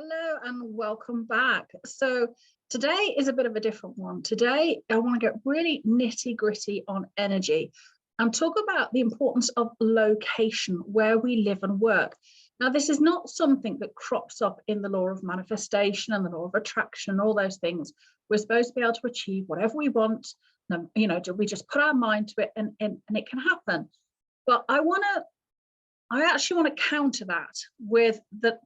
Hello and welcome back. So today is a bit of a different one. Today I want to get really nitty gritty on energy and talk about the importance of location, where we live and work. Now, this is not something that crops up in the law of manifestation and the law of attraction and all those things. We're supposed to be able to achieve whatever we want. We just put our mind to it and it can happen. But I actually want to counter that with that.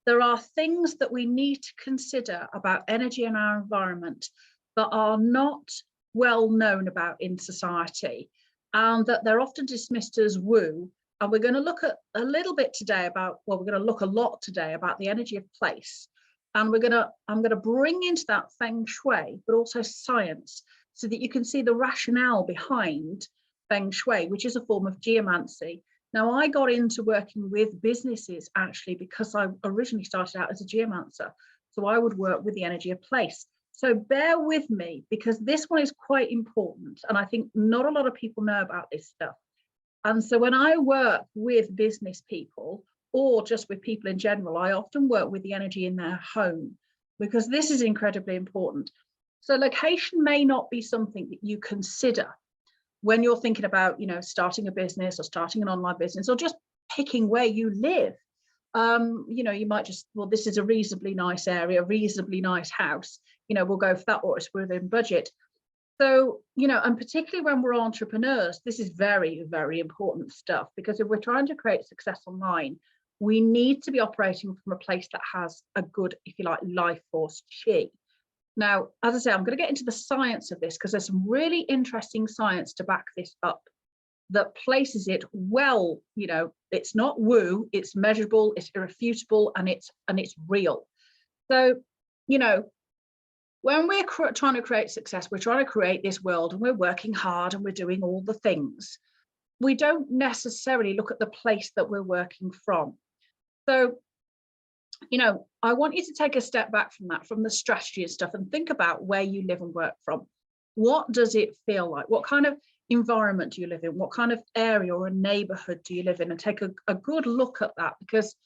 There are things that we need to consider about energy in our environment that are not well known about in society, and that they're often dismissed as woo. And we're going to look at a little bit today about, well, we're going to look a lot today about the energy of place. And I'm going to bring into that Feng Shui, but also science, so that you can see the rationale behind Feng Shui, which is a form of geomancy. Now, I got into working with businesses actually because I originally started out as a geomancer. So I would work with the energy of place. So bear with me, because this one is quite important. And I think not a lot of people know about this stuff. And so when I work with business people or just with people in general, I often work with the energy in their home, because this is incredibly important. So location may not be something that you consider when you're thinking about, starting a business or starting an online business or just picking where you live. You might just, well, this is a reasonably nice area, reasonably nice house, we'll go for that, or it's within budget. So, and particularly when we're entrepreneurs, this is very, very important stuff, because if we're trying to create success online, we need to be operating from a place that has a good, if you like, life force chi. Now, as I say, I'm going to get into the science of this, because there's some really interesting science to back this up that places it well. It's not woo, it's measurable, it's irrefutable, and it's real. So, when we're trying to create success, we're trying to create this world and we're working hard and we're doing all the things. We don't necessarily look at the place that we're working from. So, I want you to take a step back from that, from the strategy and stuff, and think about where you live and work from. What does it feel like? What kind of environment do you live in? What kind of area or a neighborhood do you live in? And take a good look at that, because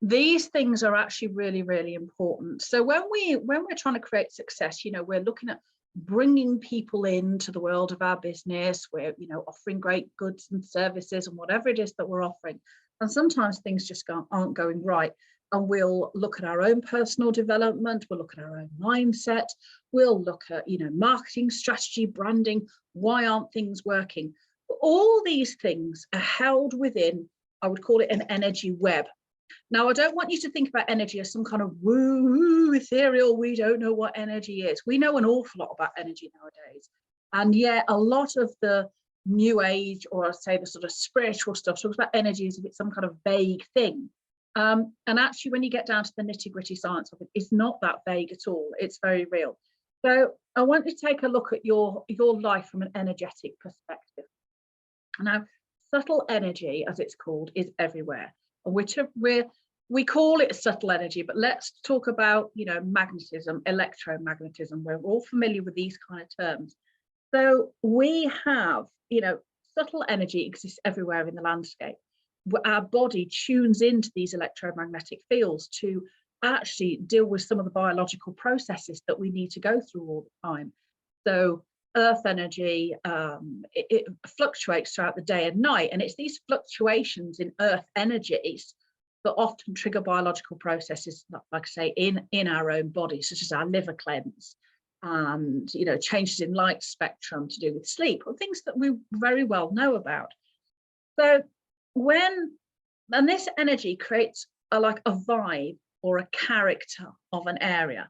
these things are actually really, really important. So when we're trying to create success, we're looking at bringing people into the world of our business. We're, offering great goods and services and whatever it is that we're offering. And sometimes things just aren't going right. And we'll look at our own personal development, we'll look at our own mindset, we'll look at, marketing strategy, branding, why aren't things working? All these things are held within, I would call it, an energy web. Now, I don't want you to think about energy as some kind of woo, ethereal, we don't know what energy is. We know an awful lot about energy nowadays. And yet a lot of the new age, or I'd say the sort of spiritual stuff, talks about energy as if it's some kind of vague thing. And actually, when you get down to the nitty gritty science of it, it's not that vague at all. It's very real. So I want you to take a look at your life from an energetic perspective. Now, subtle energy, as it's called, is everywhere. We call it subtle energy, but let's talk about, magnetism, electromagnetism. We're all familiar with these kind of terms. So we have, subtle energy exists everywhere in the landscape. Our body tunes into these electromagnetic fields to actually deal with some of the biological processes that we need to go through all the time. So earth energy, it fluctuates throughout the day and night, and it's these fluctuations in earth energies that often trigger biological processes, like I say, in our own body, such as our liver cleanse and changes in light spectrum to do with sleep, or things that we very well know about. So and this energy creates a vibe or a character of an area.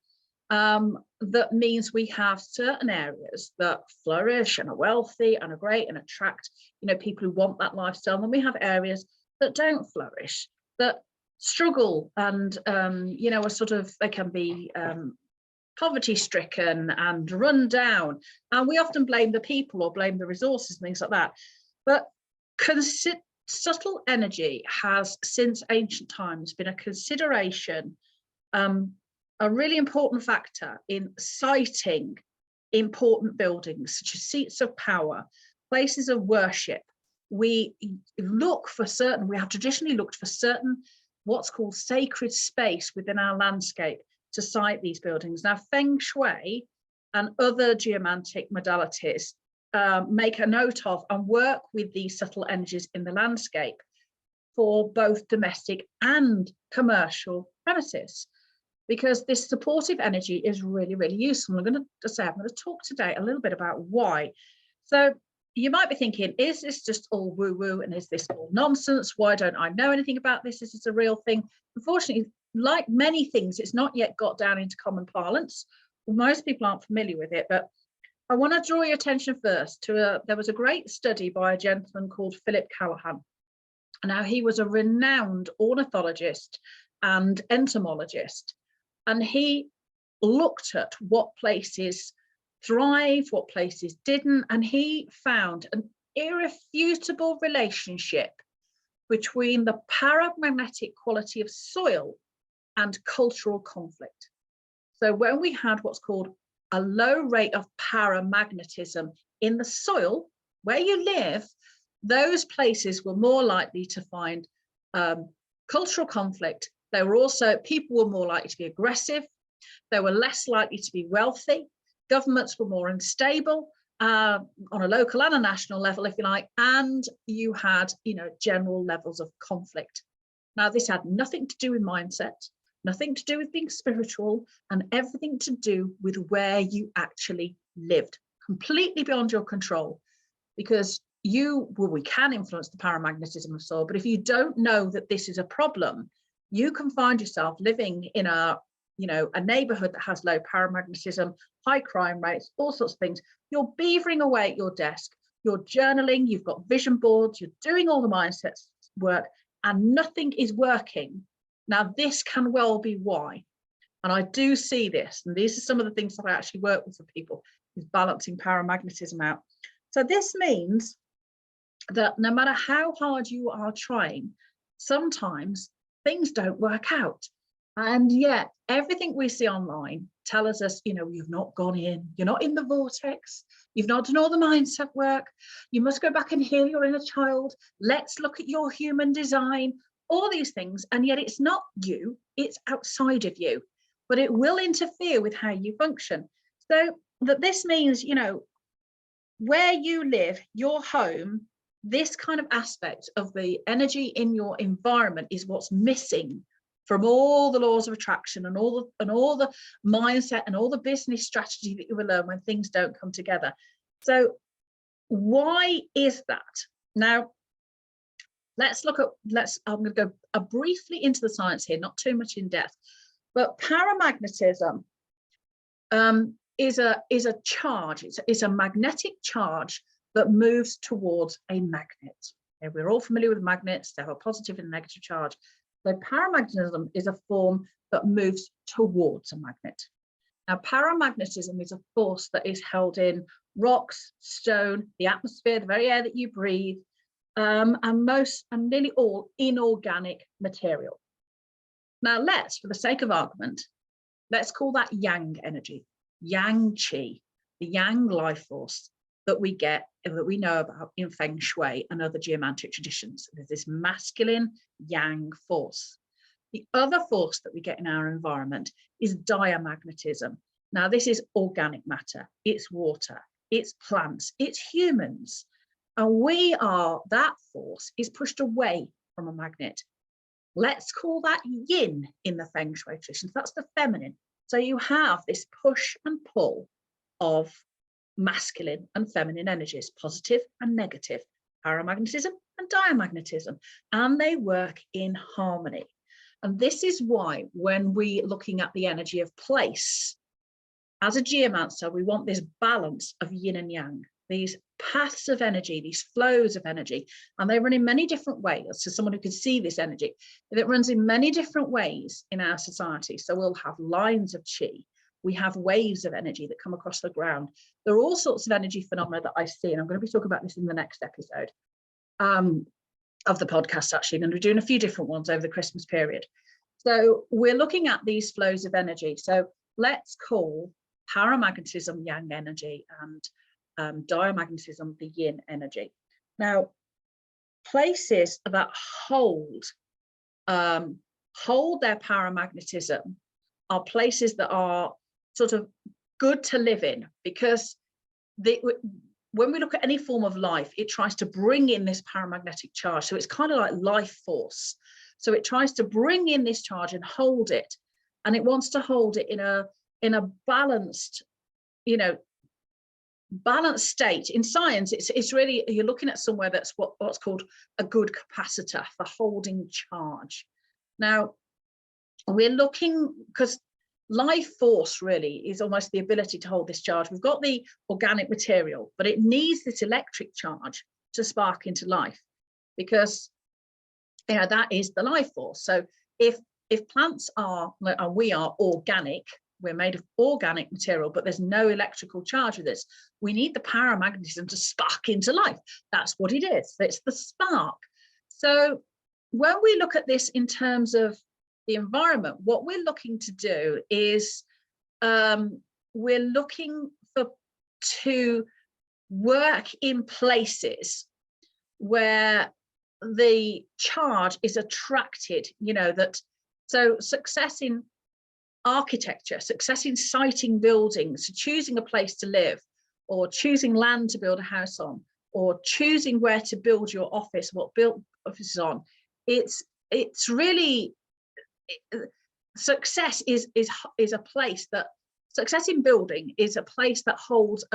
That means we have certain areas that flourish and are wealthy and are great and attract, people who want that lifestyle. And then we have areas that don't flourish, that struggle and, are they can be poverty stricken and run down. And we often blame the people or blame the resources and things like that. But subtle energy has, since ancient times, been a consideration, a really important factor in siting important buildings, such as seats of power, places of worship. We have traditionally looked for certain what's called sacred space within our landscape to site these buildings. Now, Feng Shui and other geomantic modalities make a note of and work with these subtle energies in the landscape for both domestic and commercial premises, because this supportive energy is really, really useful. I'm going to talk today a little bit about why. So you might be thinking, is this just all woo-woo and is this all nonsense? Why don't I know anything about this? Is this a real thing? Unfortunately, like many things, it's not yet got down into common parlance. Most people aren't familiar with it, but I want to draw your attention first to there was a great study by a gentleman called Philip Callahan. Now, he was a renowned ornithologist and entomologist, and he looked at what places thrive, what places didn't, and he found an irrefutable relationship between the paramagnetic quality of soil and cultural conflict. So when we had what's called a low rate of paramagnetism in the soil where you live, those places were more likely to find cultural conflict. They were also, people were more likely to be aggressive. They were less likely to be wealthy. Governments were more unstable on a local and a national level, if you like, and you had, general levels of conflict. Now, this had nothing to do with mindset, nothing to do with being spiritual, and everything to do with where you actually lived, completely beyond your control, because we can influence the paramagnetism of soil, but if you don't know that this is a problem, you can find yourself living in a neighborhood that has low paramagnetism, high crime rates, all sorts of things. You're beavering away at your desk, you're journaling, you've got vision boards, you're doing all the mindset work, and nothing is working. Now, this can well be why. And I do see this, and these are some of the things that I actually work with for people, is balancing paramagnetism out. So this means that no matter how hard you are trying, sometimes things don't work out. And yet everything we see online tells us, you've not gone in, you're not in the vortex, you've not done all the mindset work, you must go back and heal your inner child, let's look at your human design, all these things. And yet it's not you, it's outside of you, but it will interfere with how you function. So that this means, where you live, your home, this kind of aspect of the energy in your environment is what's missing from all the laws of attraction and all the mindset and all the business strategy that you will learn when things don't come together. So why is that? Now, I'm going to go briefly into the science here, not too much in depth, but paramagnetism is a charge. It's a magnetic charge that moves towards a magnet. Okay, we're all familiar with magnets. They have a positive and negative charge. So paramagnetism is a form that moves towards a magnet. Now, paramagnetism is a force that is held in rocks, stone, the atmosphere, the very air that you breathe, and nearly all inorganic material. Now, for the sake of argument, let's call that yang energy, yang qi, the yang life force that we know about in Feng Shui and other geomantic traditions. There's this masculine yang force. The other force that we get in our environment is diamagnetism. Now, this is organic matter, it's water, it's plants, it's humans. And that force is pushed away from a magnet. Let's call that yin in the Feng Shui tradition. That's the feminine. So you have this push and pull of masculine and feminine energies, positive and negative, paramagnetism and diamagnetism, and they work in harmony. And this is why when we're looking at the energy of place, as a geomancer, we want this balance of yin and yang, these paths of energy, these flows of energy, and they run in many different ways. So someone who can see this energy, it runs in many different ways in our society. So we'll have lines of qi, we have waves of energy that come across the ground. There are all sorts of energy phenomena that I see, and I'm going to be talking about this in the next episode of the podcast. Actually, I'm going to be doing a few different ones over the Christmas period. So we're looking at these flows of energy. So let's call paramagnetism yang energy and diamagnetism the yin energy. Now, places that hold hold their paramagnetism are places that are sort of good to live in, because when we look at any form of life, it tries to bring in this paramagnetic charge. So it's kind of like life force. So it tries to bring in this charge and hold it, and it wants to hold it in a balanced, you know, balanced state. In science, it's really, you're looking at somewhere that's what's called a good capacitor for holding charge. Now, we're looking, because life force really is almost the ability to hold this charge. We've got the organic material, but it needs this electric charge to spark into life, because you know that is the life force. So if plants are, and we are organic, we're made of organic material, but there's no electrical charge with this, we need the paramagnetism to spark into life. That's what it is. It's the spark. So when we look at this in terms of the environment, what we're looking to do is we're looking to work in places where the charge is attracted, you know, so success in architecture, success in siting buildings, choosing a place to live, or choosing land to build a house on, or choosing where to build your office, what build office is on. It's really, success is a place that, success in building is a place that holds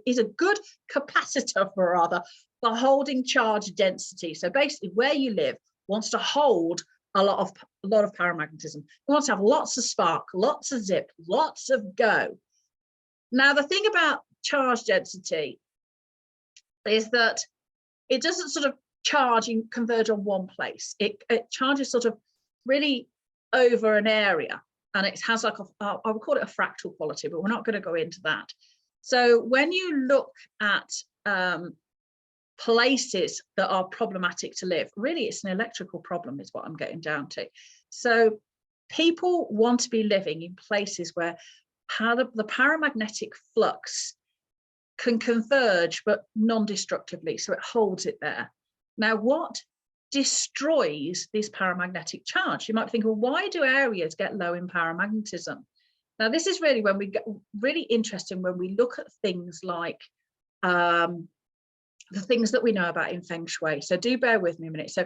is a good capacitor for holding charge density. So basically where you live wants to hold a lot of paramagnetism. It wants to have lots of spark, lots of zip, lots of go. Now the thing about charge density is that it doesn't sort of charge and converge on one place. It charges sort of really over an area, and it has like I would call it a fractal quality, but we're not going to go into that. So when you look at places that are problematic to live, really it's an electrical problem is what I'm getting down to. So people want to be living in places where the paramagnetic flux can converge but non-destructively, so it holds it there. Now what destroys this paramagnetic charge? You might think, well, why do areas get low in paramagnetism? Now this is really when we get really interesting, when we look at things like the things that we know about in Feng Shui. So do bear with me a minute. So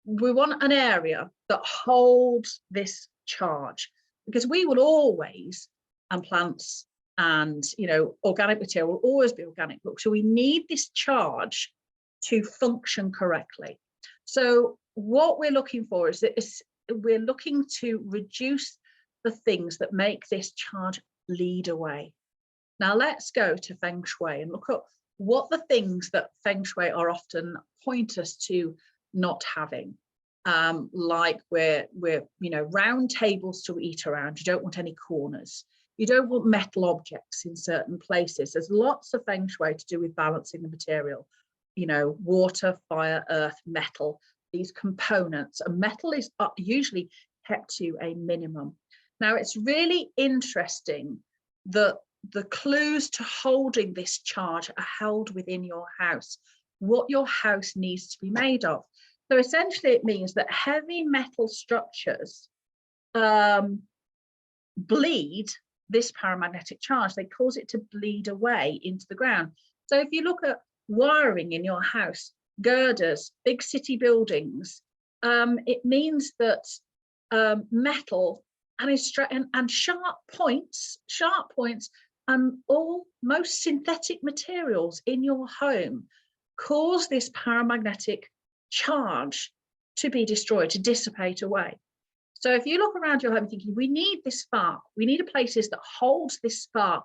we want an area that holds this charge, because we will always, and plants and, you know, organic material will always be organic. So we need this charge to function correctly. So what we're looking for is that we're looking to reduce the things that make this charge bleed away. Now let's go to Feng Shui and look at what the things that Feng Shui are often point us to not having. Like we're you know, round tables to eat around. You don't want any corners. You don't want metal objects in certain places. There's lots of Feng Shui to do with balancing the material. You know, water, fire, earth, metal, these components. And metal is usually kept to a minimum. Now, it's really interesting that the clues to holding this charge are held within your house, what your house needs to be made of. So essentially it means that heavy metal structures bleed this paramagnetic charge. They cause it to bleed away into the ground. So if you look at wiring in your house, girders, big city buildings, it means that metal and sharp points and most synthetic materials in your home cause this paramagnetic charge to be destroyed, to dissipate away. So if you look around your home thinking, we need this spark, we need places that holds this spark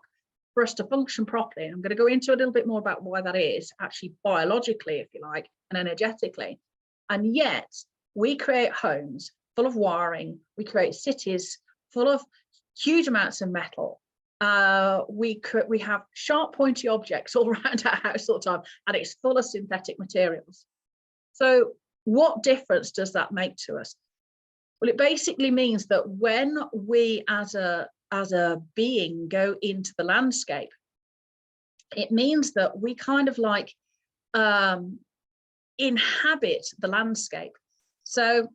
for us to function properly. And I'm going to go into a little bit more about why that is, actually biologically, if you like, and energetically. And yet we create homes full of wiring, we create cities full of huge amounts of metal. We have sharp pointy objects all around our house all the time, and it's full of synthetic materials. So what difference does that make to us? Well, it basically means that when we as a being go into the landscape, it means that we kind of like inhabit the landscape. So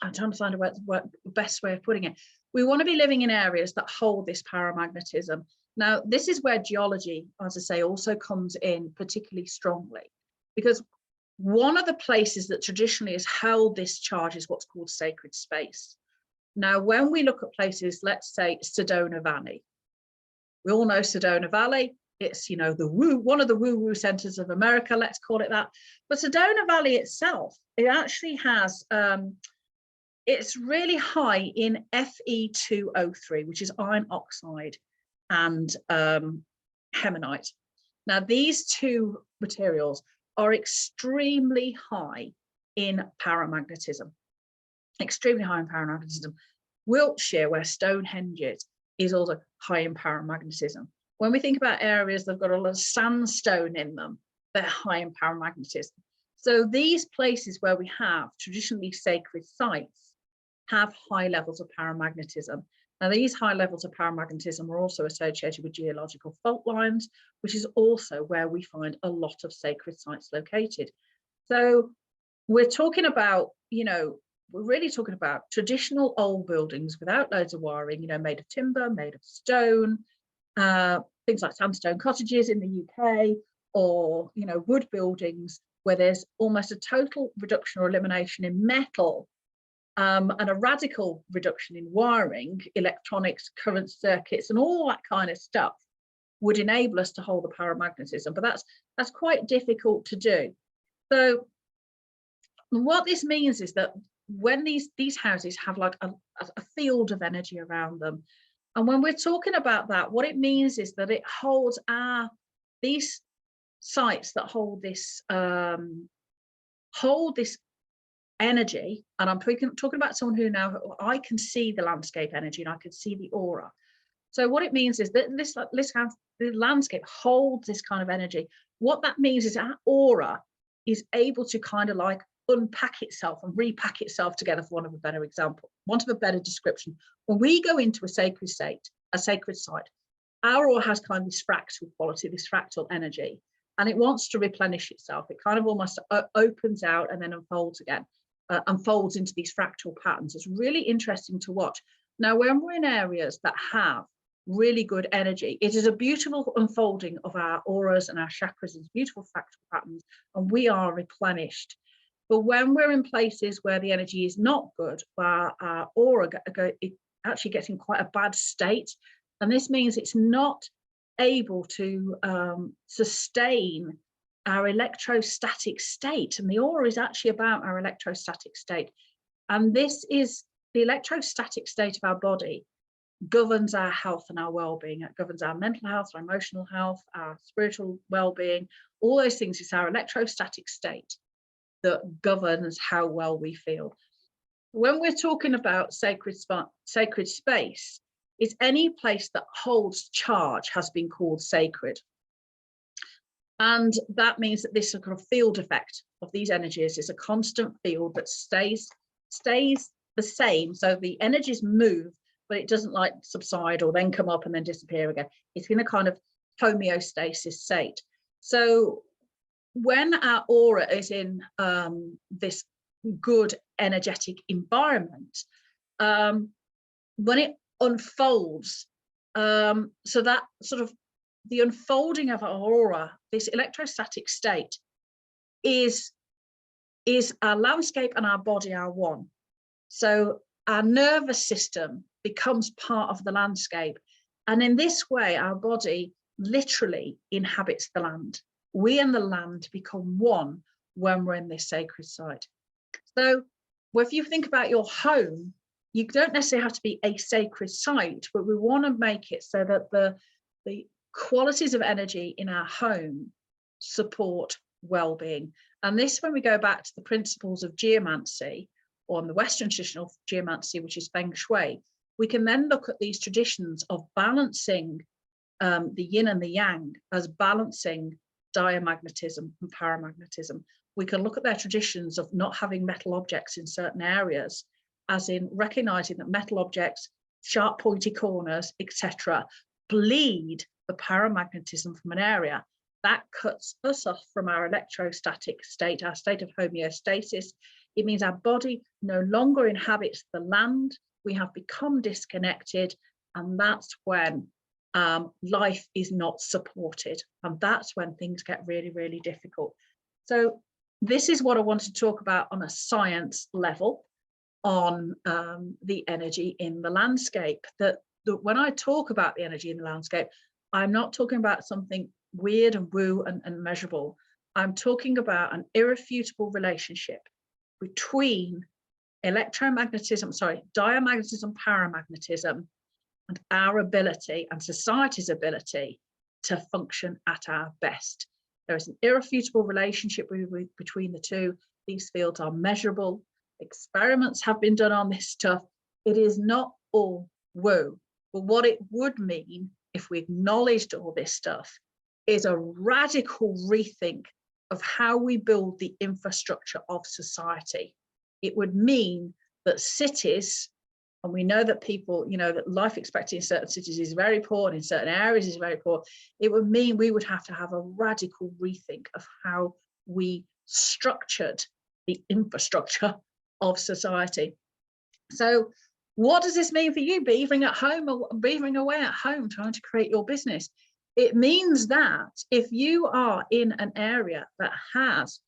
I'm trying to find the best way of putting it. We want to be living in areas that hold this paramagnetism. Now, this is where geology, as I say, also comes in particularly strongly, because one of the places that traditionally has held this charge is what's called sacred space. Now, when we look at places, let's say Sedona Valley, we all know Sedona Valley. It's, you know, one of the woo-woo centers of America, let's call it that. But Sedona Valley itself, it actually has, it's really high in Fe2O3, which is iron oxide and hemonite. Now, these two materials are extremely high in paramagnetism, extremely high in paramagnetism. Wiltshire, where Stonehenge is also high in paramagnetism. When we think about areas that have got a lot of sandstone in them, they're high in paramagnetism. So these places where we have traditionally sacred sites have high levels of paramagnetism. Now, these high levels of paramagnetism are also associated with geological fault lines, which is also where we find a lot of sacred sites located. So we're talking about, you know, we're really talking about traditional old buildings without loads of wiring, you know, made of timber, made of stone, things like sandstone cottages in the UK, or, you know, wood buildings where there's almost a total reduction or elimination in metal, and a radical reduction in wiring, electronics, current circuits, and all that kind of stuff would enable us to hold the paramagnetism. But that's quite difficult to do. So what this means is that when these houses have like a field of energy around them, and when we're talking about that, what it means is that it holds these sites that hold this energy. And I'm talking about someone who now, I can see the landscape energy and I can see the aura. So what it means is that the landscape holds this kind of energy. What that means is our aura is able to kind of like unpack itself and repack itself together, for want of a better example, want of a better description. When we go into a sacred state, a sacred site, our aura has kind of this fractal quality, this fractal energy, and it wants to replenish itself. It kind of almost opens out and then unfolds again, unfolds into these fractal patterns. It's really interesting to watch. Now, when we're in areas that have really good energy, it is a beautiful unfolding of our auras and our chakras, it's beautiful fractal patterns, and we are replenished. But when we're in places where the energy is not good, our aura it actually gets in quite a bad state, and this means it's not able to sustain our electrostatic state. And the aura is actually about our electrostatic state, and this is the electrostatic state of our body governs our health and our well-being. It governs our mental health, our emotional health, our spiritual well-being, all those things. It's our electrostatic state that governs how well we feel. When we're talking about sacred space, it's any place that holds charge has been called sacred. And that means that this kind of field effect of these energies is a constant field that stays the same. So the energies move, but it doesn't like subside or then come up and then disappear again. It's in a kind of homeostasis state. So when our aura is in this good energetic environment, when it unfolds, so that sort of the unfolding of our aura, this electrostatic state, is our landscape and our body are one. So our nervous system becomes part of the landscape, and in this way our body literally inhabits the land. We and the land become one when we're in this sacred site. So if you think about your home, you don't necessarily have to be a sacred site, but we want to make it so that the qualities of energy in our home support well-being. And this, when we go back to the principles of geomancy, or on the Western traditional geomancy, which is Feng Shui, we can then look at these traditions of balancing the yin and the yang as balancing diamagnetism and paramagnetism. We can look at their traditions of not having metal objects in certain areas, as in recognizing that metal objects, sharp pointy corners, etc., bleed the paramagnetism from an area. That cuts us off from our electrostatic state, our state of homeostasis. It means our body no longer inhabits the land. We have become disconnected, and that's when life is not supported, and that's when things get really, really difficult. So this is what I want to talk about on a science level on the energy in the landscape. That when I talk about the energy in the landscape, I'm not talking about something weird and woo and measurable. I'm talking about an irrefutable relationship between diamagnetism, paramagnetism, and our ability and society's ability to function at our best. There is an irrefutable relationship between the two. These fields are measurable. Experiments have been done on this stuff. It is not all woo, but what it would mean if we acknowledged all this stuff is a radical rethink of how we build the infrastructure of society. It would mean that cities, and we know that people, that life expectancy in certain cities is very poor and in certain areas is very poor. It would mean we would have to have a radical rethink of how we structured the infrastructure of society. So what does this mean for you, beavering at home or beavering away at home, trying to create your business? It means that if you are in an area that has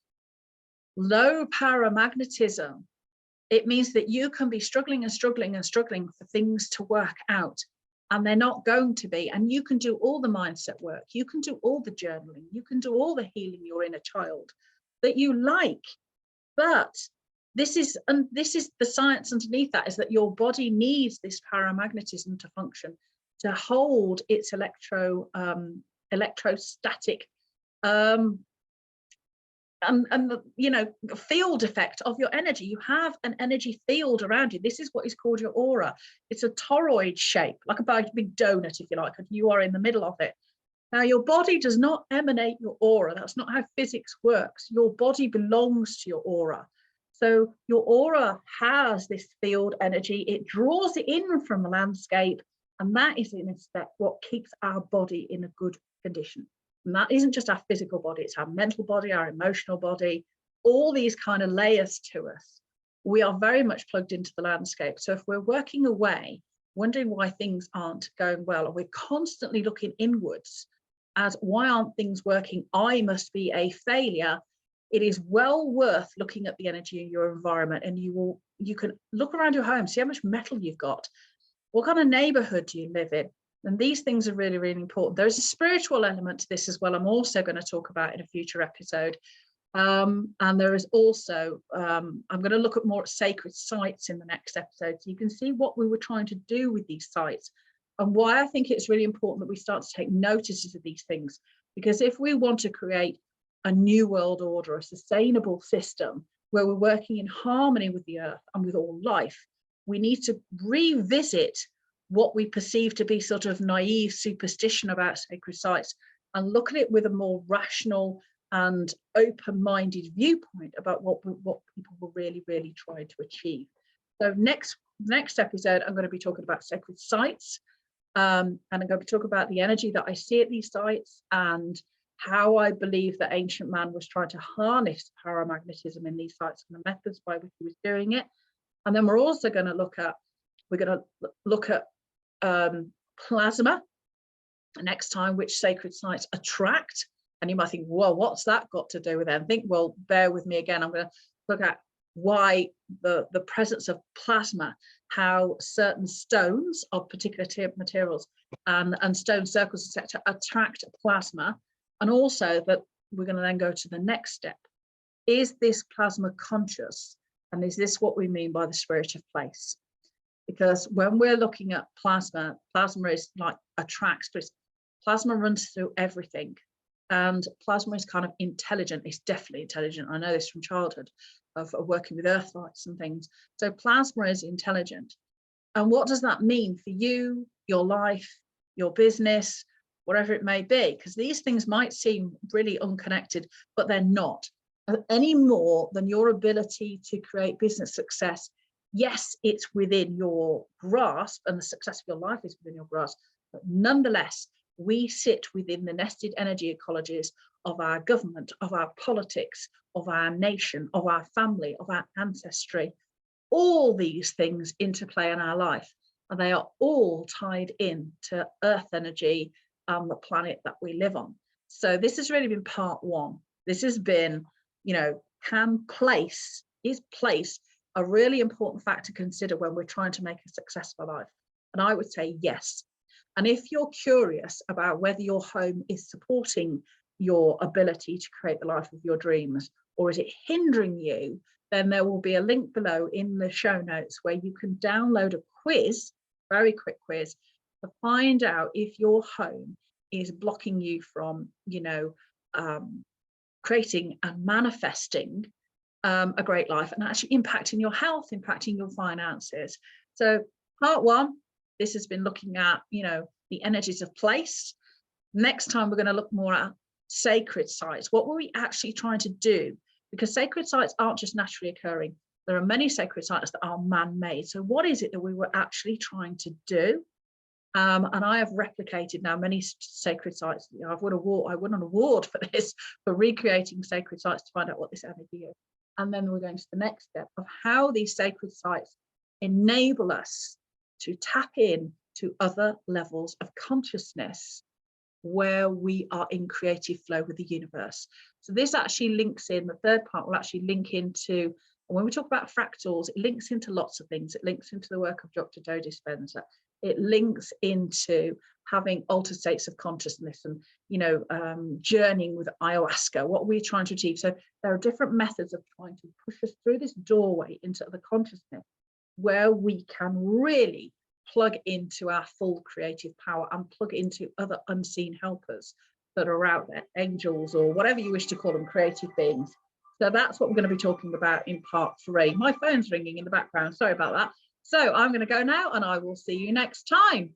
low paramagnetism, it means that you can be struggling for things to work out, and they're not going to be. And you can do all the mindset work, you can do all the journaling, you can do all the healing your inner child that you like. But this is the science underneath that, is that your body needs this paramagnetism to function, to hold its electrostatic and the field effect of your energy. You have an energy field around you. This is what is called your aura. It's a toroid shape, like a big donut, if you like, and you are in the middle of it. Now, your body does not emanate your aura. That's not how physics works. Your body belongs to your aura. So your aura has this field energy. It draws it in from the landscape, and that is in effect what keeps our body in a good condition. And that isn't just our physical body, it's our mental body, our emotional body, all these kind of layers to us. We are very much plugged into the landscape. So if we're working away, wondering why things aren't going well, and we're constantly looking inwards as why aren't things working, I must be a failure, it is well worth looking at the energy in your environment. And you can look around your home, see how much metal you've got, what kind of neighborhood do you live in. And these things are really, really important. There's a spiritual element to this as well. I'm also going to talk about in a future episode. And there is also, I'm going to look at more at sacred sites in the next episode. So you can see what we were trying to do with these sites and why I think it's really important that we start to take notices of these things. Because if we want to create a new world order, a sustainable system where we're working in harmony with the earth and with all life, we need to revisit what we perceive to be sort of naive superstition about sacred sites and look at it with a more rational and open-minded viewpoint about what people were really, really trying to achieve. So next episode, I'm going to be talking about sacred sites, and I'm going to talk about the energy that I see at these sites and how I believe that ancient man was trying to harness paramagnetism in these sites and the methods by which he was doing it. And then we're also going to look at plasma next time, which sacred sites attract. And you might think, well, what's that got to do with it? And think, well, bear with me again. I'm going to look at why the presence of plasma, how certain stones of particular materials and stone circles, etc., attract plasma. And also that we're going to then go to the next step. Is this plasma conscious? And is this what we mean by the spirit of place? Because when we're looking at plasma is like attracts, but plasma runs through everything. And plasma is kind of intelligent. It's definitely intelligent. I know this from childhood of working with earth lights and things. So plasma is intelligent. And what does that mean for you, your life, your business, whatever it may be? Because these things might seem really unconnected, but they're not any more than your ability to create business success. Yes, it's within your grasp and the success of your life is within your grasp, but nonetheless, we sit within the nested energy ecologies of our government, of our politics, of our nation, of our family, of our ancestry. All these things interplay in our life, and they are all tied in to earth energy and the planet that we live on. So this has really been part one. This has been, is place a really important fact to consider when we're trying to make a successful life? And I would say yes. And if you're curious about whether your home is supporting your ability to create the life of your dreams, or is it hindering you, then there will be a link below in the show notes where you can download a quiz, very quick quiz, to find out if your home is blocking you from, creating and manifesting a great life, and actually impacting your health, impacting your finances. So part one, this has been looking at, the energies of place. Next time, we're going to look more at sacred sites. What were we actually trying to do? Because sacred sites aren't just naturally occurring. There are many sacred sites that are man-made. So what is it that we were actually trying to do? And I have replicated now many sacred sites. I won an award for this, for recreating sacred sites, to find out what this energy is. And then we're going to the next step of how these sacred sites enable us to tap in to other levels of consciousness where we are in creative flow with the universe. So this actually links in, the third part will actually link into, and when we talk about fractals, it links into lots of things. It links into the work of Dr. Joe Dispenza. It links into having altered states of consciousness and, journeying with ayahuasca, what we're trying to achieve. So there are different methods of trying to push us through this doorway into the consciousness where we can really plug into our full creative power and plug into other unseen helpers that are out there, angels or whatever you wish to call them, creative beings. So that's what we're going to be talking about in part 3. My phone's ringing in the background, sorry about that. So I'm going to go now, and I will see you next time.